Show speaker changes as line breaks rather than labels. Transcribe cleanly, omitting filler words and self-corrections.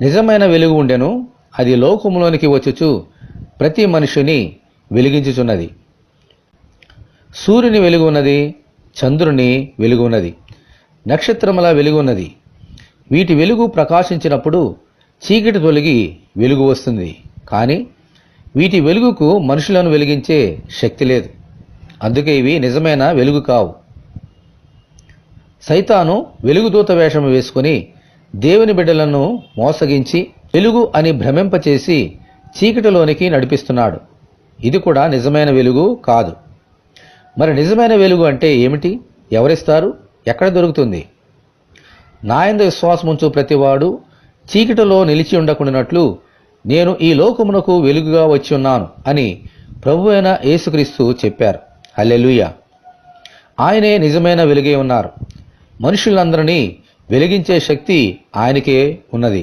నిజమైన వెలుగు ఉండెను, అది లోకములోనికి వచ్చుచు ప్రతి మనుషుని వెలిగించుచున్నది. సూర్యుని వెలుగు ఉన్నది, చంద్రుని వెలుగు ఉన్నది, నక్షత్రముల వెలుగు ఉన్నది. వీటి వెలుగు ప్రకాశించినప్పుడు చీకటి తొలగి వెలుగు వస్తుంది. కానీ వీటి వెలుగుకు మనుషులను వెలిగించే శక్తి లేదు. అందుకే ఇవి నిజమైన వెలుగు కావు. సైతాను వెలుగుదూత వేషము వేసుకుని దేవుని బిడ్డలను మోసగించి వెలుగు అని భ్రమింపచేసి చీకటిలోనికి నడిపిస్తున్నాడు. ఇది కూడా నిజమైన వెలుగు కాదు. మరి నిజమైన వెలుగు అంటే ఏమిటి? ఎవరిస్తారు? ఎక్కడ దొరుకుతుంది? నాయందు విశ్వాసముంచు ప్రతివాడు చీకటిలో నిలిచి ఉండకుండానట్లు నేను ఈ లోకమునకు వెలుగుగా వచ్చి ఉన్నాను అని ప్రభువైన యేసుక్రీస్తు చెప్పారు. హల్లెలూయా! ఆయనే నిజమైన వెలుగే ఉన్నారు. మనుషులందరినీ వెలిగించే శక్తి ఆయనకే ఉన్నది.